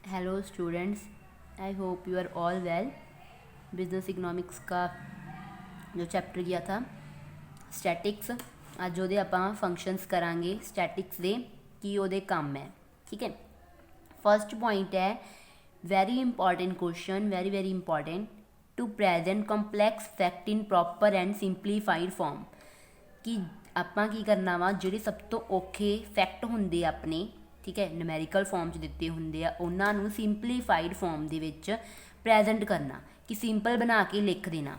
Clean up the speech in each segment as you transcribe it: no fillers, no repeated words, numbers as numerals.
Hello students, I hope you are all well. Business economics का जो chapter किया था स्टैटिक्स, अज वो आप फंक्शनस करांगे स्टैटिक्स दे की वो काम है। ठीक है, फर्स्ट पॉइंट है very important question, very very important, to present complex fact in proper and simplified form. कि ਆਪਾਂ ਕੀ ਕਰਨਾ ਵਾ, ਜਿਹੜੇ ਸਭ ਤੋਂ ਔਖੇ ਫੈਕਟ ਹੁੰਦੇ ਆਪਣੇ, ਠੀਕ ਹੈ, ਨੂਮੈਰੀਕਲ ਫਾਰਮ 'ਚ ਦਿੱਤੇ ਹੁੰਦੇ ਆ, ਉਹਨਾਂ ਨੂੰ ਸਿੰਪਲੀਫਾਈਡ ਫਾਰਮ ਦੇ ਵਿੱਚ ਪ੍ਰੈਜੈਂਟ ਕਰਨਾ, ਕਿ ਸਿੰਪਲ ਬਣਾ ਕੇ ਲਿਖ ਦੇਣਾ।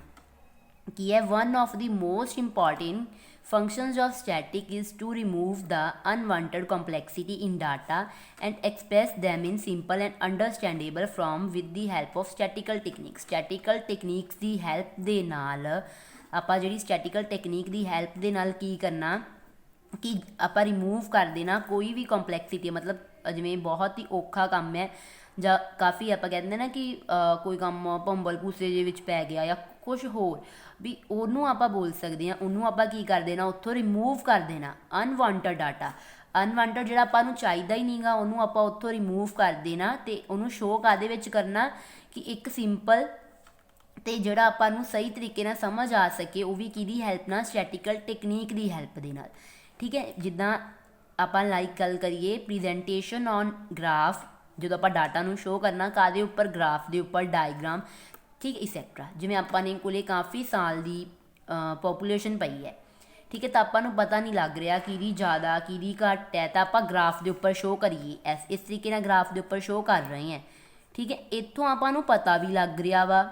ਕੀ ਹੈ one of the most important functions of static is to remove the unwanted complexity in data and express them in simple and understandable form with the help of statistical techniques। statistical techniques the help ਦੇ ਨਾਲ ਆਪਾਂ ਜਿਹੜੀ ਸਟੈਟੀਕਲ technique ਦੀ help ਦੇ ਨਾਲ ਕੀ ਕਰਨਾ ਕਿ ਆਪਾਂ remove ਕਰ ਦੇਣਾ ਕੋਈ ਵੀ ਕੰਪਲੈਕਸਿਟੀ, ਮਤਲਬ ਜਿਵੇਂ ਬਹੁਤ ਹੀ ਔਖਾ ਕੰਮ ਹੈ ਜਾਂ ਕਾਫੀ ਆਪਾਂ ਕਹਿੰਦੇ ਨਾ ਕਿ ਕੋਈ ਕੰਮ ਭੰਬਲ ਭੂਸੇ ਦੇ ਵਿੱਚ ਪੈ ਗਿਆ ਜਾਂ ਕੁਛ ਹੋਰ ਵੀ, ਉਹਨੂੰ ਆਪਾਂ ਬੋਲ ਸਕਦੇ ਹਾਂ, ਉਹਨੂੰ ਆਪਾਂ ਕੀ ਕਰ ਦੇਣਾ, ਉੱਥੋਂ ਰਿਮੂਵ ਕਰ ਦੇਣਾ ਅਨਵਾਂਟਡ ਡਾਟਾ। ਅਨਵਾਂਟਡ ਜਿਹੜਾ ਆਪਾਂ ਨੂੰ ਚਾਹੀਦਾ ਹੀ ਨਹੀਂਗਾ ਉਹਨੂੰ ਆਪਾਂ ਉੱਥੋਂ ਰਿਮੂਵ ਕਰ ਦੇਣਾ ਅਤੇ ਉਹਨੂੰ ਸ਼ੋਅ ਕਾਹਦੇ ਵਿੱਚ ਕਰਨਾ ਕਿ ਇੱਕ ਸਿੰਪਲ ਅਤੇ ਜਿਹੜਾ ਆਪਾਂ ਨੂੰ ਸਹੀ ਤਰੀਕੇ ਨਾਲ ਸਮਝ ਆ ਸਕੇ, ਉਹ ਵੀ ਕਿਹਦੀ ਹੈਲਪ ਨਾਲ, ਸਟੈਟੀਕਲ ਟੈਕਨੀਕ ਦੀ ਹੈਲਪ ਦੇ ਨਾਲ। ਠੀਕ ਹੈ, ਜਿੱਦਾਂ ਆਪਾਂ ਲਾਈਕ ਗੱਲ ਕਰੀਏ ਪ੍ਰੈਜੈਂਟੇਸ਼ਨ ਔਨ ਗ੍ਰਾਫ, ਜਦੋਂ ਆਪਾਂ ਡਾਟਾ ਨੂੰ ਸ਼ੋਅ ਕਰਨਾ ਕਾਹਦੇ ਉੱਪਰ, ਗ੍ਰਾਫ ਦੇ ਉੱਪਰ, ਡਾਇਗ੍ਰਾਮ, ਠੀਕ ਇਸੈਕਟਰਾ। ਜਿਵੇਂ ਆਪਾਂ ਨੇ ਕੋਲੇ ਕਾਫੀ ਸਾਲ ਦੀ ਪੋਪੂਲੇਸ਼ਨ ਪਈ ਹੈ, ਠੀਕ ਹੈ, ਤਾਂ ਆਪਾਂ ਨੂੰ ਪਤਾ ਨਹੀਂ ਲੱਗ ਰਿਹਾ ਕਿਹਦੀ ਜ਼ਿਆਦਾ ਕਿਹਦੀ ਘੱਟ ਹੈ, ਤਾਂ ਆਪਾਂ ਗ੍ਰਾਫ ਦੇ ਉੱਪਰ ਸ਼ੋਅ ਕਰੀਏ, ਇਸ ਤਰੀਕੇ ਨਾਲ ਗ੍ਰਾਫ ਦੇ ਉੱਪਰ ਸ਼ੋਅ ਕਰ ਰਹੇ ਹਾਂ। ਠੀਕ ਹੈ, ਇੱਥੋਂ ਆਪਾਂ ਨੂੰ ਪਤਾ ਵੀ ਲੱਗ ਰਿਹਾ ਵਾ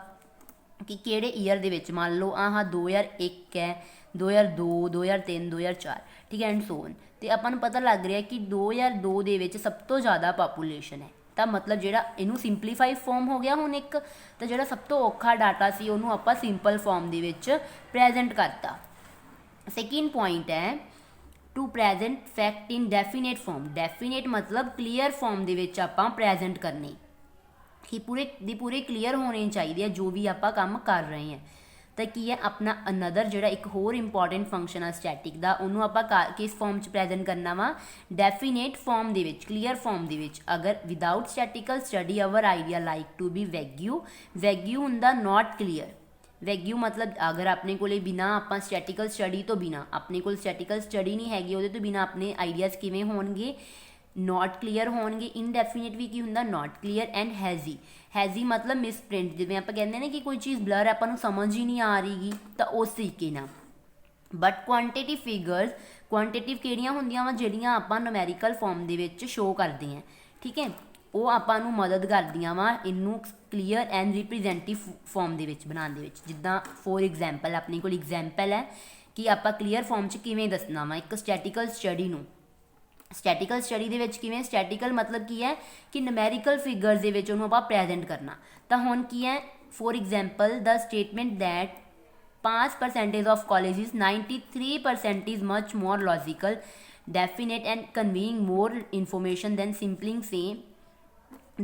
ਕਿ ਕਿਹੜੇ ਈਅਰ ਦੇ ਵਿੱਚ, ਮੰਨ ਲਓ ਆਹ 2001 ਹੈ, 2002, 2003, 2004, ਠੀਕ ਹੈ, ਐਂਡ ਸੋ ਔਨ। ਅਤੇ ਆਪਾਂ ਨੂੰ ਪਤਾ ਲੱਗ ਰਿਹਾ ਕਿ 2002 ਦੇ ਵਿੱਚ ਸਭ ਤੋਂ ਜ਼ਿਆਦਾ ਪਾਪੂਲੇਸ਼ਨ ਹੈ, ਤਾਂ ਮਤਲਬ ਜਿਹੜਾ ਇਹਨੂੰ ਸਿੰਪਲੀਫਾਈਡ ਫਾਰਮ ਹੋ ਗਿਆ ਹੁਣ ਇੱਕ, ਤਾਂ ਜਿਹੜਾ ਸਭ ਤੋਂ ਔਖਾ ਡਾਟਾ ਸੀ ਉਹਨੂੰ ਆਪਾਂ ਸਿੰਪਲ ਫਾਰਮ ਦੇ ਵਿੱਚ ਪ੍ਰੈਜੈਂਟ ਕਰਤਾ। ਸੈਕਿੰਡ ਪੁਆਇੰਟ ਹੈ to present fact in definite form. Definite ਮਤਲਬ ਕਲੀਅਰ ਫਾਰਮ ਦੇ ਵਿੱਚ ਆਪਾਂ ਪ੍ਰੈਜੈਂਟ ਕਰਨੀ, ਕਿ ਪੂਰੇ ਕਲੀਅਰ ਹੋਣੇ ਚਾਹੀਦੇ ਆ ਜੋ ਵੀ ਆਪਾਂ ਕੰਮ ਕਰ ਰਹੇ ਹਾਂ। ਤਾਂ ਕੀ ਹੈ ਆਪਣਾ ਅਨਦਰ ਜਿਹੜਾ ਇੱਕ ਹੋਰ ਇੰਪੋਰਟੈਂਟ ਫੰਕਸ਼ਨ ਆ ਸਟੈਟਿਕ ਦਾ, ਉਹਨੂੰ ਆਪਾਂ ਕਿਸ ਫਾਰਮ 'ਚ ਪ੍ਰੈਜੈਂਟ ਕਰਨਾ ਵਾ, ਡੈਫੀਨੇਟ ਫਾਰਮ ਦੇ ਵਿੱਚ, ਕਲੀਅਰ ਫਾਰਮ ਦੇ ਵਿੱਚ। ਅਗਰ without statistical study our idea like to be vague, vague ਹੁੰਦਾ ਨਾਟ ਕਲੀਅਰ। ਵੈਗਿਊ ਮਤਲਬ ਅਗਰ ਆਪਣੇ ਕੋਲੇ ਬਿਨਾਂ ਆਪਾਂ ਸਟੈਟੀਕਲ ਸਟੱਡੀ ਤੋਂ ਬਿਨਾਂ, ਆਪਣੇ ਕੋਲ ਸਟੈਟੀਕਲ ਸਟੱਡੀ ਨਹੀਂ ਹੈਗੀ, ਉਹਦੇ ਤੋਂ ਬਿਨਾਂ ਆਪਣੇ ਆਈਡੀਆਜ਼ ਕਿਵੇਂ ਹੋਣਗੇ, ਨੋਟ ਕਲੀਅਰ ਹੋਣਗੇ। ਇਨਡੈਫੀਨੇਟ ਵੀ ਕੀ ਹੁੰਦਾ, ਨੋਟ ਕਲੀਅਰ। ਐਂਡ ਹੈਜ਼ੀ, ਹੈਜ਼ੀ ਮਤਲਬ ਮਿਸਪ੍ਰਿੰਟ, ਜਿਵੇਂ ਆਪਾਂ ਕਹਿੰਦੇ ਨੇ ਕਿ ਕੋਈ ਚੀਜ਼ ਬਲਰ ਆਪਾਂ ਨੂੰ ਸਮਝ ਹੀ ਨਹੀਂ ਆ ਰਹੀਗੀ, ਤਾਂ ਉਸ ਤਰੀਕੇ ਨਾਲ। ਬਟ ਕੁਆਂਟੀਟਿਵ ਫਿਗਰਸ, ਕੁਆਂਟੀਟਿਵ ਕਿਹੜੀਆਂ ਹੁੰਦੀਆਂ ਵਾ, ਜਿਹੜੀਆਂ ਆਪਾਂ ਨੂਮੈਰੀਕਲ ਫਾਰਮ ਦੇ ਵਿੱਚ ਸ਼ੋਅ ਕਰਦੇ ਹਾਂ, ਠੀਕ ਹੈ, ਉਹ ਆਪਾਂ ਨੂੰ ਮਦਦ ਕਰਦੀਆਂ ਵਾ ਇਹਨੂੰ ਕਲੀਅਰ ਐਂਡ ਰਿਪਰੈਜ਼ੈਂਟਿਵ ਫਾਰਮ ਦੇ ਵਿੱਚ ਬਣਾਉਣ ਦੇ ਵਿੱਚ। ਜਿੱਦਾਂ ਫੋਰ ਐਗਜ਼ਾਮਪਲ ਆਪਣੇ ਕੋਲ ਐਗਜ਼ਾਮਪਲ ਹੈ ਕਿ ਆਪਾਂ ਕਲੀਅਰ ਫਾਰਮ 'ਚ ਕਿਵੇਂ ਦੱਸਣਾ ਵਾ ਇੱਕ ਸਟੈਟੀਕਲ ਸਟੱਡੀ ਨੂੰ। ਸਟੈਟੀਕਲ ਸਟੱਡੀ ਦੇ ਵਿੱਚ ਕਿਵੇਂ, ਸਟੈਟੀਕਲ ਮਤਲਬ ਕੀ ਹੈ ਕਿ ਨੂਮੈਰੀਕਲ ਫਿਗਰਸ ਦੇ ਵਿੱਚ ਉਹਨੂੰ ਆਪਾਂ ਪ੍ਰੈਜੈਂਟ ਕਰਨਾ। ਤਾਂ ਹੁਣ ਕੀ ਹੈ, for example the statement that 5% of colleges, 93% is much more logical, definite and conveying more information than simply saying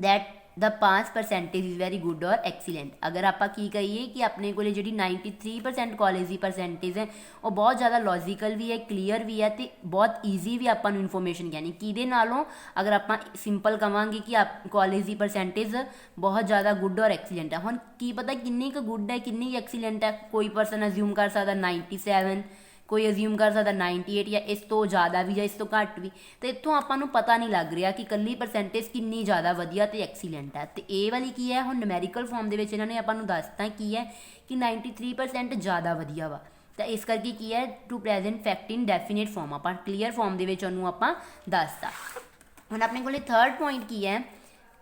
that the 5% is very good or excellent। अगर आप की कहिए कि अपने को जी 93% कॉलेज की परसेंटेज है वो बहुत ज़्यादा लॉजिकल भी है, क्लीयर भी है, तो बहुत ईजी भी आपको इन्फॉर्मेशन कहनी कि नालों अगर आप सिंपल कहांगे कि आप कॉलेज की परसेंटेज बहुत ज़्यादा गुड और एक्सीलेंट है। हुण की पता किन्नी क गुड है किन्नी एक्सीलेंट है, कोई परसन अज्यूम कर सकता 97, कोई अज्यूम कर सकता 98 या इस तो ज़्यादा भी या इस तो घट भी। तो इतों आपां नूं पता नहीं लग रहा कि कल्ली परसेंटेज किन्नी ज़्यादा वधिया ते एक्सीलेंट है। तो ये वाली की है, हुण न्यूमैरिकल फॉर्म दे विच इन्होंने आपां नूं दसता की है कि 93% ज़्यादा वधिया वा। तो इस करके की है to present fact in definite form, आपां क्लीयर फॉर्म दे विच उहनूं आपां दसता। हुण अपने कोले थर्ड पॉइंट की है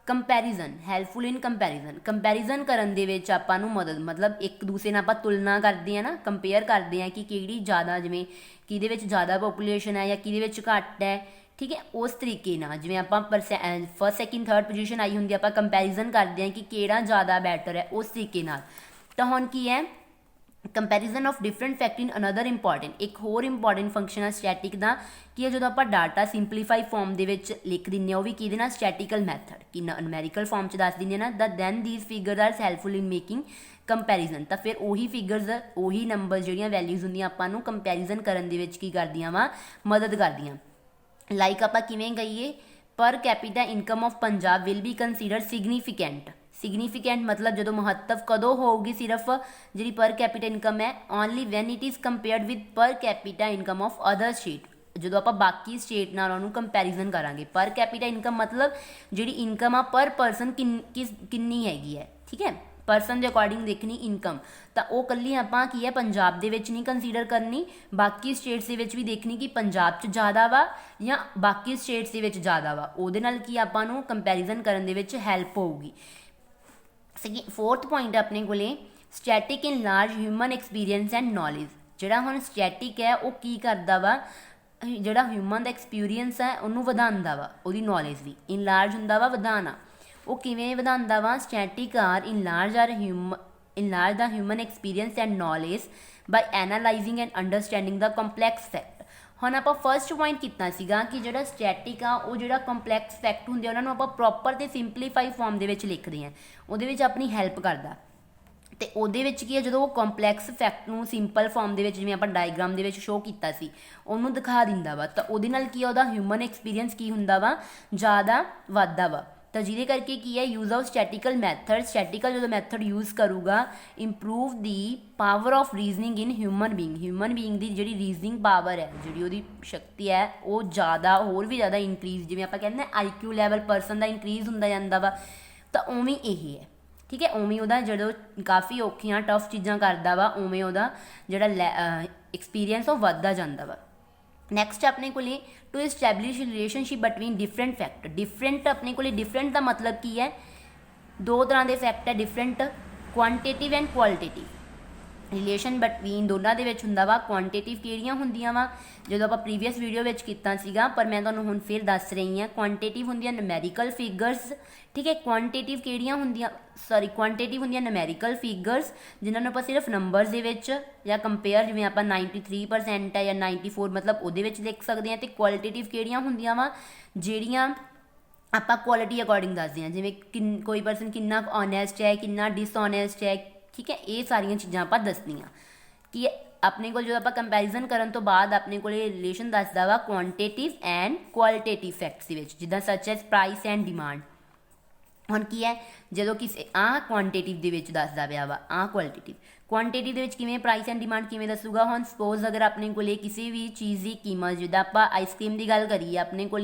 comparison, helpful in comparison. Comparison करन दे विच आपां नूं मदद, मतलब एक दूसरे नाल आपां तुलना करते हैं ना, कंपेयर करते हैं कि किहड़ी ज़्यादा, जिवें किहदे विच ज़्यादा पॉपूलेशन है या किहदे विच घट है, ठीक है, उस तरीके नाल जिवें आपां फर्स्ट सैकेंड थर्ड पोजीशन आई हुंदी, आपां कंपैरिजन करते हैं कि किहड़ा ज़्यादा बैटर है, उस तरीके नाल। तो हुण की है comparison of different fact in another important, एक होर इंपॉर्टेंट फंक्शन है स्टैटिक का कि जो आप डाटा सिंपलीफाई फॉर्म के लिख दें वो भी कि स्टैटिकल मैथड कि न्यूमैरिकल फॉर्म च दस दें ना, then these figures are helpful in making comparison. तो फिर उही फिगर्स उही नंबर जो वैल्यूज़ होंगे आपू कंपैरिजन करने की करदियाँ वा मदद करदियाँ। लाइक आप किवें कहिए per capita income of Punjab will be consider significant मतलब जो महत्व कदों होगी सिर्फ जी पर कैपिटा इनकम है only when it is compared with per capita income of other state जो आप बाकी स्टेट नाल उन्होंने कंपैरिजन करांगे पर कैपिटा इनकम मतलब जी इनकम आ पर परसन किन्नी हैगी है ठीक है परसन के अकॉर्डिंग देखनी इनकम तो वो कल्ली आप की है पंजाब दे विच नहीं कंसीडर करनी बाकी स्टेट्स के भी देखनी कि पंजाब च ज़्यादा वा या बाकी स्टेट्स के ज़्यादा वा उहदे नाल की आपां नूं कंपैरिजन करन दे विच हैल्प होगी। फोर्थ पॉइंट अपने को static in large human experience and knowledge जिहड़ा हुण स्टैटिक है वो की करदा वा जिहड़ा ह्यूमन का एक्सपीरियंस है उन्होंने वधांदा वा उहदी नॉलेज भी इन लार्ज हुंदा वा वधाना वो किवें वधांदा वा statistics are in large the human experience and knowledge by analysing and understanding the complex fact हुण आपां फर्स्ट पॉइंट कीता सीगा कि जिहड़ा स्टैटिक आ वो जिहड़ा कंपलैक्स फैक्ट हुंदे उन्हां नूं आपां प्रॉपर ते सिंपलीफाई फॉर्म दे विच लिखदे हैं उहदे विच अपनी हैल्प करदा तो ਉਹਦੇ ਵਿੱਚ ਕੀ ਹੈ ਜਦੋਂ ਉਹ ਕੰਪਲੈਕਸ ਫੈਕਟ ਨੂੰ ਸਿੰਪਲ ਫਾਰਮ ਦੇ ਵਿੱਚ ਜਿਵੇਂ ਆਪਾਂ ਡਾਇਗਰਾਮ ਦੇ ਵਿੱਚ ਸ਼ੋਅ ਕੀਤਾ ਸੀ ਉਹਨੂੰ ਦਿਖਾ ਦਿੰਦਾ ਵਾ ਤਾਂ ਉਹਦੇ ਨਾਲ ਕੀ ਆ ਉਹਦਾ ਹਿਊਮਨ ਐਕਸਪੀਰੀਅੰਸ ਕੀ ਹੁੰਦਾ ਵਾ ਜ਼ਿਆਦਾ ਵੱਧਦਾ ਵਾ ਤਾਂ ਜਿਹਦੇ ਕਰਕੇ ਕੀ ਹੈ ਯੂਜ਼ ਆਫ ਸਟੈਟਿਕਲ ਜਦੋਂ ਮੈਥਡ ਯੂਜ਼ ਕਰੂਗਾ improve the power of reasoning in human being ਦੀ ਜਿਹੜੀ ਰੀਜ਼ਨਿੰਗ ਪਾਵਰ ਹੈ ਜਿਹੜੀ ਉਹਦੀ ਸ਼ਕਤੀ ਹੈ ਉਹ ਜ਼ਿਆਦਾ ਹੋਰ ਵੀ ਜ਼ਿਆਦਾ ਇਨਕਰੀਜ਼ ਜਿਵੇਂ ਆਪਾਂ ਕਹਿੰਦੇ IQ ਲੈਵਲ ਪਰਸਨ ਦਾ ਇਨਕਰੀਜ਼ ਹੁੰਦਾ ਜਾਂਦਾ ਵਾ ਤਾਂ ਉਵੇਂ ਇਹ ਹੈ ठीक है उवें उहदा जो काफ़ी औखियां टफ चीज़ां करदा वा उवें उहदा जिहड़ा एक्सपीरियंस वो वधदा जांदा वा। नैक्सट अपने को to establish relationship between different fact different अपने को डिफरेंट का मतलब की है दो तरह के फैक्ट है different quantitative and qualitative relation between दोनों के हुंदा वा क्वांटिटिव किहड़ियां हुंदियां वा जो आप प्रीवियस वीडियो में कीता सीगा पर मैं तुहानूं हुण फिर दस रही हाँ क्वांटिटिव हुंदियां न्यूमैरिकल फिगर्स ठीक है क्वांटिटिव किहड़ियां हुंदियां क्वांटिटिव हुंदियां न्यूमैरिकल फिगर्स जिन्हां आपां सिर्फ नंबर्स दे विच या कंपेयर जिवें आपां 93% है या 94 मतलब उहदे विच लिख सकते हैं तो क्वालिटेटिव किहड़ियां हुंदियां वा जिहड़ियां आपां क्वालिटी अकॉर्डिंग दसदे हां जिवें कोई परसन किन्ना ऑनैसट है किन्ना डिसऑनैसट है ठीक है ये सारिया चीज़ां आप दसदियाँ कि अपने को जो आप कंपैरिजन करन तो बाद अपने को रिलेशन दसदा वा क्वांटिटिव एंड क्वालिटेटिव फैक्ट्स विच जिद्दां such as price and demand हुण की है जो किसी क्वांटिटिव दे विच दसदा पिया वा क्वांटिटिव दे विच किवें प्राइस एंड डिमांड किवें दसूगा हुण सपोज अगर अपने को किसी भी चीज़ की कीमत जिद्दां आपां आइसक्रीम की गल करिए अपने को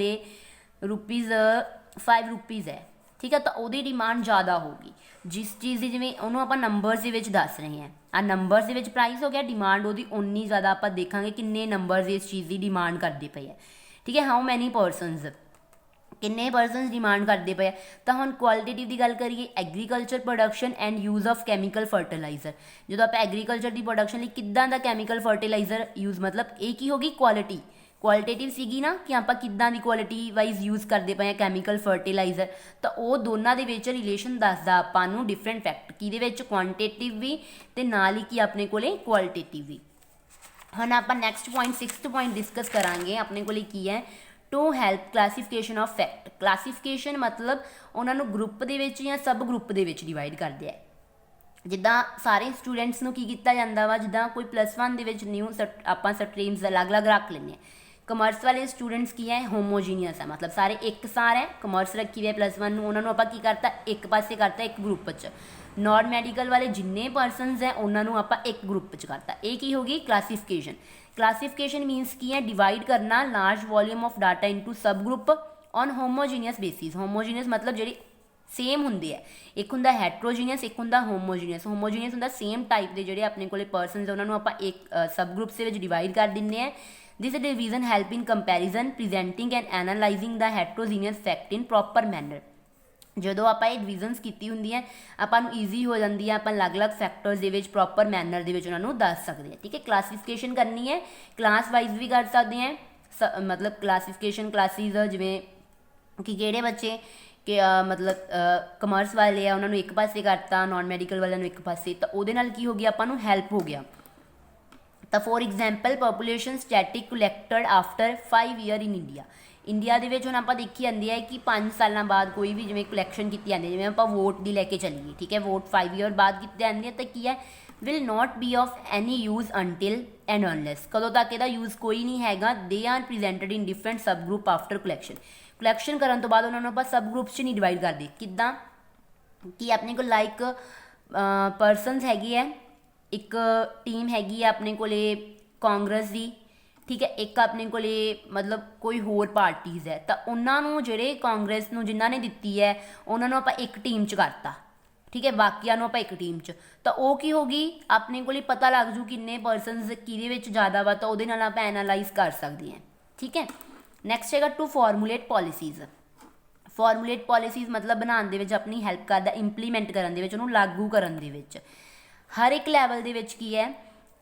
₹5 है ठीक है तो वो डिमांड ज़्यादा होगी जिस चीज़ की जिमें उन्होंने आप नंबर्स के दस रहे हैं आ नंबर्स के प्राइस हो गया डिमांड वो उन्नी ज़्यादा आप देखा किन्ने नंबर्स इस चीज़ की डिमांड करते पे है ठीक है हाउ मैनी परसनस किन्ने परसनस डिमांड करते पे तो हम क्वालिटेटिव की गल करिए agriculture production and use of chemical fertiliser जो आप एग्रीकल्चर की प्रोडक्शन किदा का कैमिकल फर्टिलाइजर यूज़ मतलब एक ही होगी क्वालिटेटिव सीगी ना कि आप किदां दी क्वालिटी वाइज यूज़ करते पे हैं कैमिकल फर्टिलाइजर तो वो दोनों के रिलेशन दसदा आपां डिफरेंट फैक्ट कि क्वांटिटिव भी तो नाल ही कि अपने को क्वालिटेटिव भी। हम आप next point 6th point discuss करांगे अपने को की है to help classification of fact classification मतलब उन्होंने ग्रुप के या सब ग्रुप के डिवाइड करते हैं जिद्दां सारे स्टूडेंट्स नूं की किया जाता वा जिद्दां कोई +1 दे विच न्यू आपां स्ट्रीम्स अलग अलग रख लैंदे कमर्स वाले स्टूडेंट्स की है होमोजीनियस है मतलब सारे एक सार है कमर्स रखी हुई है +1 उन्होंने आप की करता एक पासे करता एक ग्रुप च नॉन मैडिकल वाले जिन्ने परसनस है उन्होंने आप एक ग्रुप च करता एक ही होगी क्लासीफिकेशन मीनस की है डिवाइड करना large volume of data into सब group on homogeneous basis homogeneous मतलब जी सेम होंगे है एक होंगे हैट्रोजीनियस एक होंगे होमोजीनियस होंगे सेम टाइप के जोड़े अपने को परसनस उन्होंने आप एक सब ग्रुप्स के डिवाइड कर देंगे हैं this division help in comparison presenting and analysing the heterogeneous fact in proper manner जो आप डिवीजनस की होंगी है आपू ईजी हो जाती है आप अलग अलग फैक्टर्स के प्रॉपर मैनर के उन्होंने दस सकते हैं ठीक है क्लासीफिकेशन करनी है क्लास वाइज भी कर सकते हैं मतलब क्लासीफिकेशन क्लासिज जिमें कि किहड़े बच्चे कि मतलब कमर्स वाले आ उन्होंने एक पासे करता नॉन मैडिकल वालों एक पासे तो वो की हो गया आपू हैल्प हो गया तो for example population static collected after 5 year in India के हम आप देखी जाती है कि 5 साल बाद कोई भी जिमें कलैक्शन की जाती है जिमें आप वोट की लैके चलीए ठीक है वोट 5 ईयर बाद की जाती है तो की है will not be of any use until and unless कदों तक यदा यूज़ कोई नहीं हैगा they are presented in different सब ग्रुप आफ्टर कलैक्शन ਕਲੈਕਸ਼ਨ ਕਰਨ ਤੋਂ ਬਾਅਦ ਉਹਨਾਂ ਨੂੰ ਆਪਾਂ ਸਬ ਗਰੁੱਪਸ 'ਚ ਨਹੀਂ ਡਿਵਾਈਡ ਕਰਦੇ। ਕਿੱਦਾਂ ਕਿ ਆਪਣੇ ਕੋਲ ਲਾਈਕ ਪਰਸਨਸ ਹੈਗੇ ਹੈ, ਇੱਕ ਟੀਮ ਹੈਗੀ ਆ ਆਪਣੇ ਕੋਲੇ ਕਾਂਗਰਸ ਦੀ, ਠੀਕ ਹੈ, ਇੱਕ ਆਪਣੇ ਕੋਲੇ ਮਤਲਬ ਕੋਈ ਹੋਰ ਪਾਰਟੀਜ਼ ਹੈ, ਤਾਂ ਉਹਨਾਂ ਨੂੰ ਜਿਹੜੇ ਕਾਂਗਰਸ ਨੂੰ ਜਿਨ੍ਹਾਂ ਨੇ ਦਿੱਤੀ ਹੈ ਉਹਨਾਂ ਨੂੰ ਆਪਾਂ ਇੱਕ ਟੀਮ 'ਚ ਕਰਤਾ, ਠੀਕ ਹੈ, ਬਾਕੀਆਂ ਨੂੰ ਆਪਾਂ ਇੱਕ ਟੀਮ 'ਚ, ਤਾਂ ਉਹ ਕੀ ਹੋ ਗਈ ਆਪਣੇ ਕੋਲ ਪਤਾ ਲੱਗ ਜੂ ਕਿੰਨੇ ਪਰਸਨਸ ਕਿਹਦੇ ਵਿੱਚ ਜ਼ਿਆਦਾ ਵਾ, ਤਾਂ ਉਹਦੇ ਨਾਲ ਆਪਾਂ ਐਨਾਲਾਈਜ਼ ਕਰ ਸਕਦੇ ਹਾਂ, ਠੀਕ ਹੈ। ਨੈਕਸਟ ਹੈਗਾ to formulate policies. Formulate policies ਮਤਲਬ ਬਣਾਉਣ ਦੇ ਵਿੱਚ ਆਪਣੀ ਹੈਲਪ ਕਰਦਾ, ਇੰਪਲੀਮੈਂਟ ਕਰਨ ਦੇ ਵਿੱਚ, ਉਹਨੂੰ ਲਾਗੂ ਕਰਨ ਦੇ ਵਿੱਚ। ਹਰ ਇੱਕ ਲੈਵਲ ਦੇ ਵਿੱਚ ਕੀ ਹੈ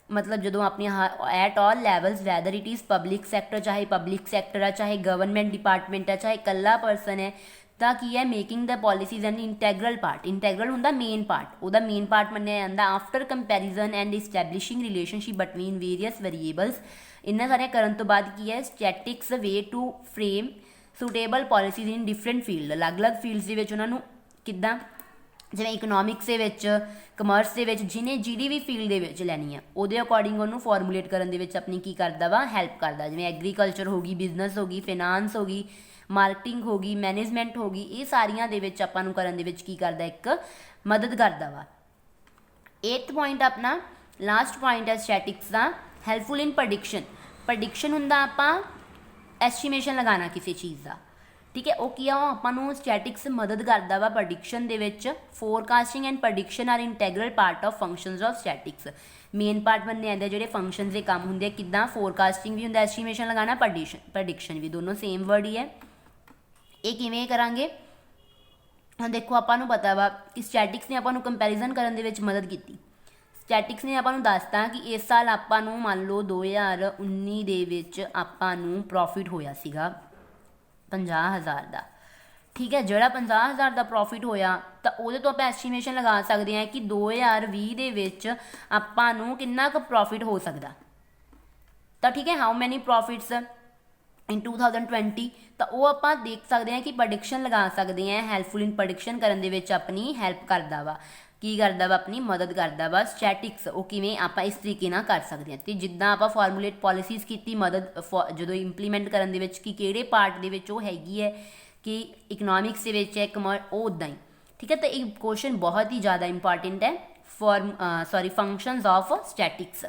ਮਤਲਬ ਜਦੋਂ ਆਪਣੀਆਂ at all levels whether it is public sector, ਚਾਹੇ ਪਬਲਿਕ ਸੈਕਟਰ ਆ, ਚਾਹੇ ਗਵਰਨਮੈਂਟ ਡਿਪਾਰਟਮੈਂਟ ਆ, ਚਾਹੇ ਇਕੱਲਾ ਪਰਸਨ ਹੈ, ਤਾਂ ਕੀ ਹੈ making the policies and integral part. Integral ਹੁੰਦਾ ਮੇਨ ਪਾਰਟ, ਉਹਦਾ ਮੇਨ ਪਾਰਟ ਮੰਨਿਆ ਜਾਂਦਾ after comparison and establishing relationship between various variables. ਇਹਨਾਂ ਸਾਰੀਆਂ ਕਰਨ ਤੋਂ ਬਾਅਦ ਕੀ ਹੈ statics way to frame suitable policies in different field. ਅਲੱਗ-ਅਲੱਗ ਫੀਲਡਸ ਦੇ ਵਿੱਚ ਉਹਨਾਂ ਨੂੰ ਕਿੱਦਾਂ, ਜਿਵੇਂ ਇਕਨੋਮਿਕਸ ਦੇ ਵਿੱਚ, ਕਮਰਸ ਦੇ ਵਿੱਚ, ਜਿਹਦੀ ਵੀ ਫੀਲਡ ਦੇ ਵਿੱਚ ਲੈਣੀ ਆ ਉਹਦੇ ਅਕੋਰਡਿੰਗ ਉਹਨੂੰ ਫਾਰਮੂਲੇਟ ਕਰਨ ਦੇ ਵਿੱਚ ਆਪਣੀ ਕੀ ਕਰਦਾ ਵਾ ਹੈਲਪ ਕਰਦਾ। ਜਿਵੇਂ ਐਗਰੀਕਲਚਰ ਹੋ ਗਈ, ਬਿਜ਼ਨਸ ਹੋ ਗਈ, ਫਿਨਾਂਸ ਹੋ ਗਈ, ਮਾਰਕੀਟਿੰਗ ਹੋ ਗਈ, ਮੈਨੇਜਮੈਂਟ ਹੋ ਗਈ, ਇਹ ਸਾਰੀਆਂ ਦੇ ਵਿੱਚ ਆਪਾਂ ਨੂੰ ਕਰਨ ਦੇ ਵਿੱਚ ਕੀ ਕਰਦਾ ਇੱਕ ਮਦਦ ਕਰਦਾ ਵਾ। 8th ਪੁਆਇੰਟ ਆਪਣਾ ਲਾਸਟ ਪੁਆਇੰਟ ਹੈ ਸਟੈਟਿਕਸ ਦਾ ਹੈਲਪਫੁਲ ਇਨ ਪ੍ਰੈਡਿਕਸ਼ਨ। ਪ੍ਰੈਡਿਕਸ਼ਨ ਹੁੰਦਾ ਆਪਾਂ ਐਸਟੀਮੇਸ਼ਨ ਲਗਾਉਣਾ ਕਿਸੇ ਚੀਜ਼ ਦਾ, ਠੀਕ ਹੈ, ਉਹ ਕੀ ਆ ਉਹ ਆਪਾਂ ਨੂੰ ਸਟੈਟਿਕਸ ਮਦਦ ਕਰਦਾ ਵਾ ਪ੍ਰੈਡਿਕਸ਼ਨ ਦੇ ਵਿੱਚ। Forecasting and prediction are integral part of functions of statics. Main part ਮੰਨੇ ਜਾਂਦੇ ਜਿਹੜੇ ਫੰਕਸ਼ਨਸ ਦੇ ਕੰਮ ਹੁੰਦੇ ਆ, ਕਿੱਦਾਂ ਫੋਰਕਾਸਟਿੰਗ ਵੀ ਹੁੰਦਾ, ਐਸਟੀਮੇਸ਼ਨ ਲਗਾਉਣਾ, ਪ੍ਰੈਡਿਕਸ਼ਨ ਵੀ, ਦੋਨੋਂ ਸੇਮ ਵਰਡ ਹੀ ਹੈ। ਇਹ ਕਿਵੇਂ ਕਰਾਂਗੇ ਹੁਣ ਦੇਖੋ, ਆਪਾਂ ਨੂੰ ਪਤਾ ਵਾ ਕਿ ਸਟੈਟਿਕਸ ਨੇ ਆਪਾਂ ਨੂੰ ਕੰਪੈਰੀਜ਼ਨ ਕਰਨ ਦੇ ਵਿੱਚ ਮਦਦ ਕੀਤੀ। ਸਟੈਟਿਕਸ ਨੇ ਆਪਾਂ ਨੂੰ ਦੱਸਤਾ ਕਿ ਇਸ ਸਾਲ ਆਪਾਂ ਨੂੰ ਮੰਨ ਲਓ 2019 ਦੇ ਵਿੱਚ ਆਪਾਂ ਨੂੰ ਪ੍ਰੋਫਿਟ ਹੋਇਆ ਸੀਗਾ 50,000 ਦਾ, ਠੀਕ ਹੈ। ਜਿਹੜਾ 50,000 ਦਾ ਪ੍ਰੋਫਿਟ ਹੋਇਆ ਤਾਂ ਉਹਦੇ ਤੋਂ ਆਪਾਂ ਐਸਟੀਮੇਸ਼ਨ ਲਗਾ ਸਕਦੇ ਹਾਂ ਕਿ 2020 ਦੇ ਵਿੱਚ ਆਪਾਂ ਨੂੰ ਕਿੰਨਾ ਕੁ ਪ੍ਰੋਫਿਟ ਹੋ ਸਕਦਾ, ਤਾਂ ਠੀਕ ਹੈ, ਹਾਊ ਮੈਨੀ ਪ੍ਰੋਫਿਟਸ ਇਨ 2020, ਤਾਂ ਉਹ ਆਪਾਂ ਦੇਖ ਸਕਦੇ ਹਾਂ ਕਿ ਪ੍ਰੈਡਿਕਸ਼ਨ ਲਗਾ ਸਕਦੇ ਹਾਂ। ਹੈਲਪਫੁਲ ਇਨ ਪ੍ਰੈਡਿਕਸ਼ਨ ਕਰਨ ਦੇ ਵਿੱਚ ਆਪਣੀ ਹੈਲਪ ਕਰਦਾ ਵਾ, ਕੀ ਕਰਦਾ ਵਾ ਆਪਣੀ ਮਦਦ ਕਰਦਾ ਵਾ ਸਟੈਟਿਕਸ। ਉਹ ਕਿਵੇਂ ਆਪਾਂ ਇਸ ਤਰੀਕੇ ਨਾਲ ਕਰ ਸਕਦੇ ਹਾਂ, ਅਤੇ ਜਿੱਦਾਂ ਆਪਾਂ ਫਾਰਮੂਲੇਟ ਪੋਲਿਸੀਜ਼ ਕੀਤੀ ਮਦਦ ਜਦੋਂ ਇੰਪਲੀਮੈਂਟ ਕਰਨ ਦੇ ਵਿੱਚ ਕਿ ਕਿਹੜੇ ਪਾਰਟ ਦੇ ਵਿੱਚ ਉਹ ਹੈਗੀ ਹੈ ਕਿ ਇਕਨੋਮਿਕਸ ਦੇ ਵਿੱਚ ਹੈ, ਉਹ ਉੱਦਾਂ ਹੀ, ਠੀਕ ਹੈ। ਤਾਂ ਇਹ ਕੁਐਸਚਨ ਬਹੁਤ ਹੀ ਜ਼ਿਆਦਾ ਇੰਪੋਰਟੈਂਟ ਹੈ ਫੰਕਸ਼ਨਸ ਆਫ ਸਟੈਟਿਕਸ।